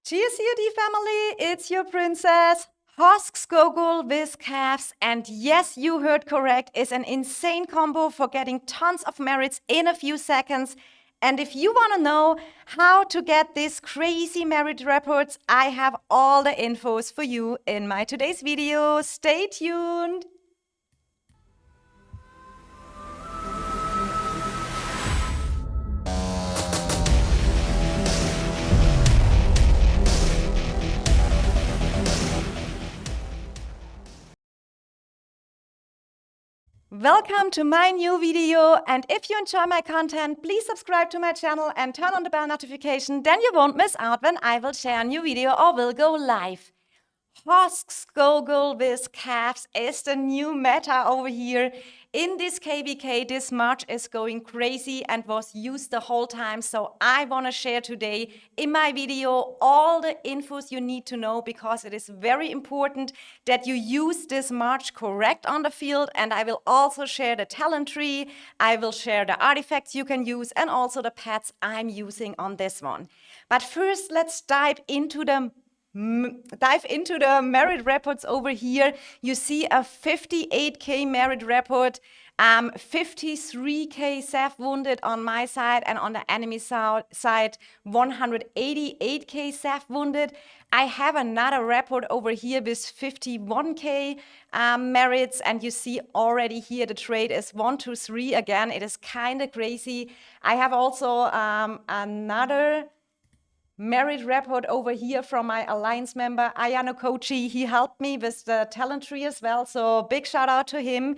Cheers, COD family! It's your princess, Hosk, Skogul with calves. And yes, you heard correct, is an insane combo for getting tons of merits in a few seconds. And if you want to know how to get these crazy merit reports, I have all the infos for you in my today's video. Stay tuned! Welcome to my new video, and if you enjoy my content, please subscribe to my channel and turn on the bell notification, then you won't miss out when I will share a new video or will go live. Hosk Skogul with calves is the new meta over here. In this KVK, this March is going crazy and was used the whole time. So I want to share today in my video all the infos you need to know, because it is very important that you use this March correct on the field. And I will also share the talent tree. I will share the artifacts you can use and also the pets I'm using on this one. But first, let's dive into the merit reports over here. You see a 58k merit report, 53k Seth wounded on my side, and on the enemy side 188k Seth wounded. I have another report over here with 51k merits, and you see already here the trade is 1 to 3 again. It is kind of crazy. I have also another merit report over here from my alliance member Ayano Kochi. He helped me with the talent tree as well, so big shout out to him.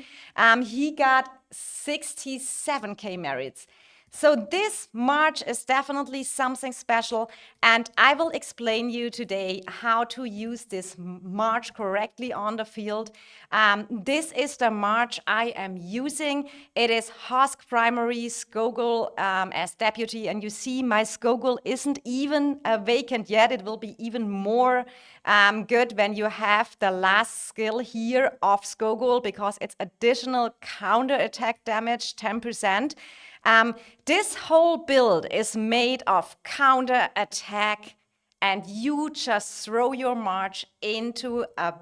He got 67k merits. So this March is definitely something special, and I will explain you today how to use this March correctly on the field. This is the March I am using. It is Hosk primary, Skogul as deputy, and you see my Skogul isn't even vacant yet. It will be even more good when you have the last skill here of Skogul, because it's additional counter attack damage 10%. This whole build is made of counter attack, and you just throw your march into a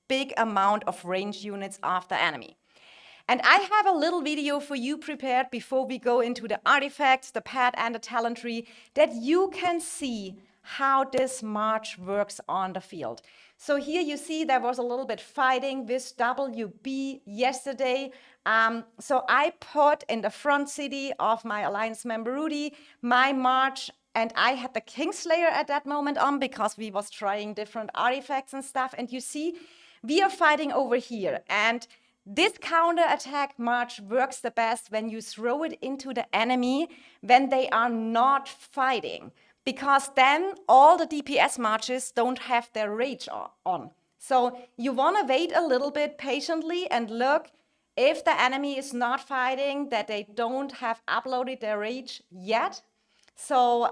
big amount of range units of the enemy. And I have a little video for you prepared before we go into the artifacts, the pet, and the talent tree, that you can see how this march works on the field. So here you see there was a little bit fighting with WB yesterday. So I put in the front city of my alliance member Rudy my march, and I had the Kingslayer at that moment on because we was trying different artifacts and stuff. And you see we are fighting over here, and this counter attack march works the best when you throw it into the enemy when they are not fighting, because then all the DPS marches don't have their rage on. So you want to wait a little bit patiently and look if the enemy is not fighting, that they don't have uploaded their rage yet. So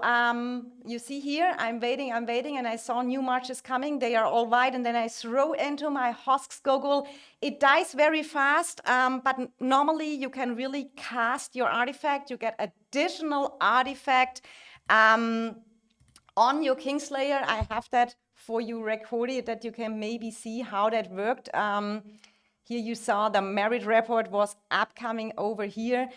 you see here, I'm waiting, and I saw new marches coming. They are all white, and then I throw into my Hosk Skogul. It dies very fast, but normally you can really cast your artifact. You get additional artifact on your Kingslayer. I have that for you recorded, that you can maybe see how that worked. Here you saw the merit report was upcoming over here.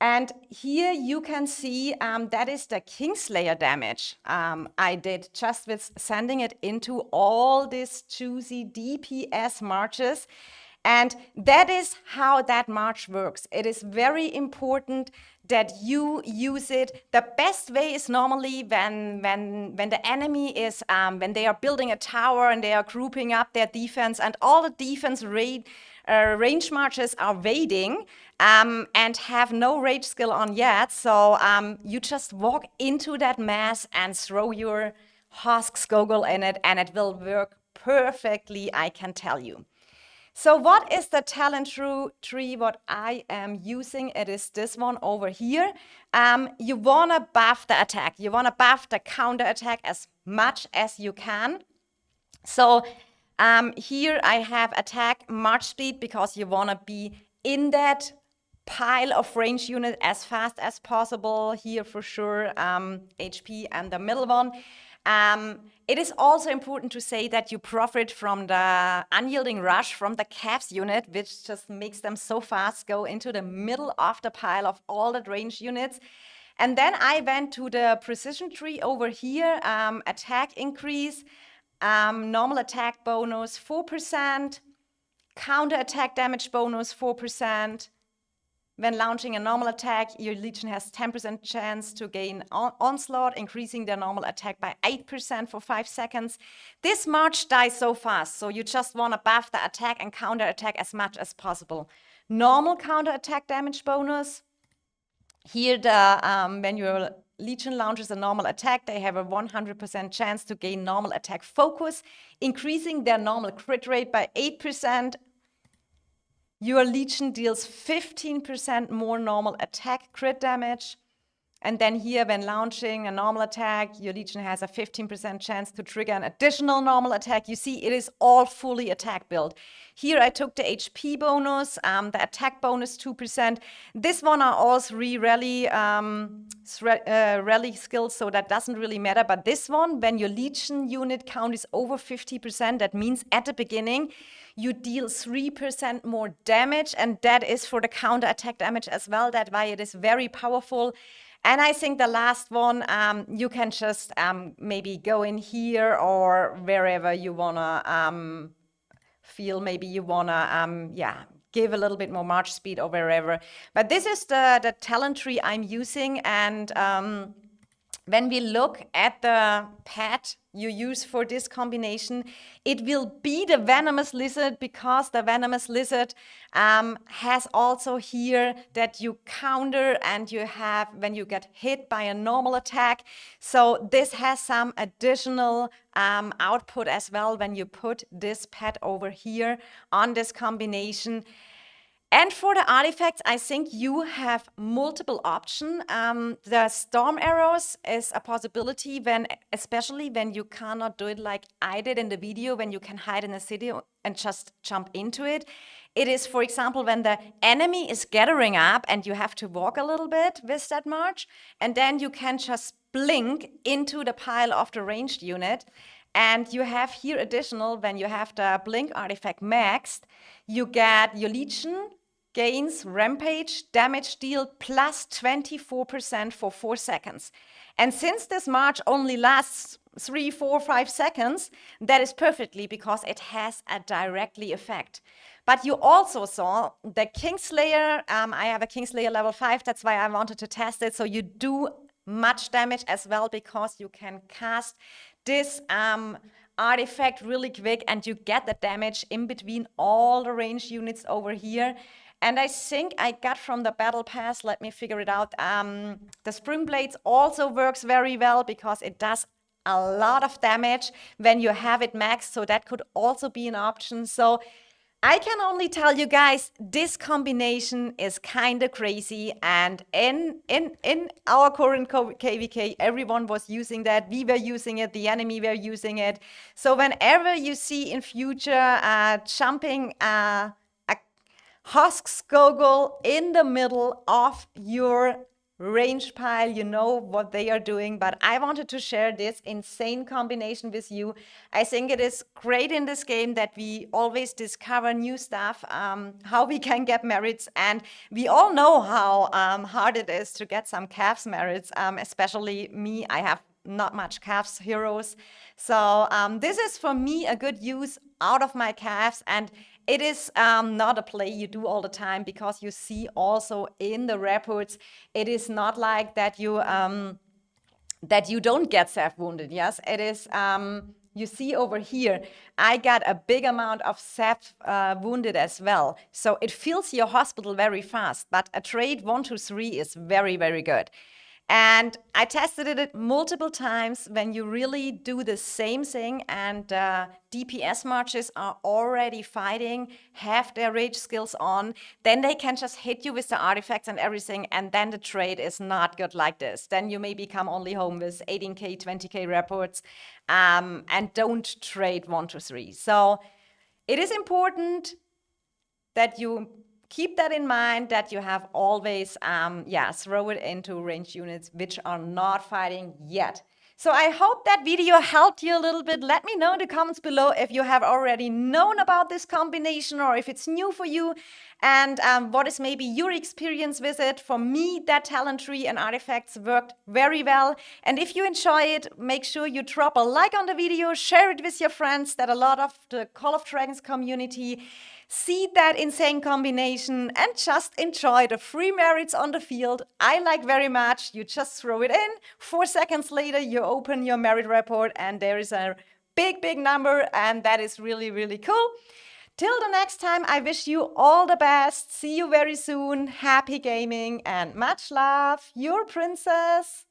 And here you can see that is the Kingslayer damage I did just with sending it into all these juicy DPS marches. And that is how that march works. It is very important that you use it. The best way is normally when the enemy is, when they are building a tower and they are grouping up their defense, and all the defense range marches are waiting and have no rage skill on yet. So you just walk into that mass and throw your Hosk Skogul in it, and it will work perfectly, I can tell you. So what is the talent tree what I am using? It is this one over here. You want to buff the attack. You want to buff the counter attack as much as you can. So here I have attack march speed, because you want to be in that pile of range unit as fast as possible. Here for sure HP and the middle one. It is also important to say that you profit from the unyielding rush from the calves unit, which just makes them so fast go into the middle of the pile of all the range units. And then I went to the precision tree over here, attack increase, normal attack bonus 4%, counter attack damage bonus 4%. When launching a normal attack, your Legion has 10% chance to gain onslaught, increasing their normal attack by 8% for 5 seconds. This March dies so fast, so you just want to buff the attack and counter attack as much as possible. Normal counter attack damage bonus. Here, when your Legion launches a normal attack, they have a 100% chance to gain normal attack focus, increasing their normal crit rate by 8%. Your Legion deals 15% more normal attack crit damage. And then here, when launching a normal attack, your Legion has a 15% chance to trigger an additional normal attack. You see, it is all fully attack built. Here, I took the HP bonus, the attack bonus 2%. This one are all 3 rally skills, so that doesn't really matter. But this one, when your Legion unit count is over 50%, that means at the beginning, you deal 3% more damage, and that is for the counter attack damage as well. That's why it is very powerful. And I think the last one, you can just maybe go in here or wherever you wanna feel maybe you wanna give a little bit more march speed or wherever. But this is the talent tree I'm using, and when we look at the pet you use for this combination, it will be the venomous lizard, because the venomous lizard has also here that you counter and you have when you get hit by a normal attack. So this has some additional output as well when you put this pet over here on this combination. And for the artifacts, I think you have multiple options. The storm arrows is a possibility especially when you cannot do it like I did in the video, when you can hide in a city and just jump into it. It is, for example, when the enemy is gathering up and you have to walk a little bit with that march, and then you can just blink into the pile of the ranged unit. And you have here additional, when you have the blink artifact maxed, you get your Legion gains rampage damage deal plus 24% for 4 seconds. And since this march only lasts 3, 4, 5 seconds, that is perfectly because it has a directly effect. But you also saw the Kingslayer. I have a Kingslayer level 5, that's why I wanted to test it. So you do much damage as well, because you can cast this artifact really quick and you get the damage in between all the range units over here. And I think I got from the battle pass, let me figure it out, the Spring Blades also works very well because it does a lot of damage when you have it maxed, so that could also be an option. So I can only tell you guys, this combination is kind of crazy, and in our current KVK, everyone was using that. We were using it, the enemy were using it. So whenever you see in future jumping a Hosk Skogul in the middle of your range pile, you know what they are doing. But I wanted to share this insane combination with you. I think it is great in this game that we always discover new stuff, how we can get merits. And we all know how hard it is to get some calves merits, especially me. I have not much calves heroes. So this is for me a good use out of my calves, and it is not a play you do all the time, because you see also in the reports, it is not like that you don't get self-wounded. Yes, it is. You see over here, I got a big amount of self-wounded as well. So it fills your hospital very fast, but a trade 1 to 3 is very, very good. And I tested it multiple times when you really do the same thing and DPS marches are already fighting, have their rage skills on, then they can just hit you with the artifacts and everything, and then the trade is not good like this. Then you maybe come only home with 18k, 20k reports and don't trade 1 to 3. So it is important that you keep that in mind, that you have always, throw it into range units which are not fighting yet. So I hope that video helped you a little bit. Let me know in the comments below if you have already known about this combination or if it's new for you, and what is maybe your experience with it. For me, that talent tree and artifacts worked very well. And if you enjoy it, make sure you drop a like on the video, share it with your friends, that a lot of the Call of Dragons community see that insane combination, and just enjoy the free merits on the field. I like very much. You just throw it in, 4 seconds later you open your merit report and there is a big number, and that is really, really cool. Till the next time, I wish you all the best. See you very soon. Happy gaming and much love. Your princess.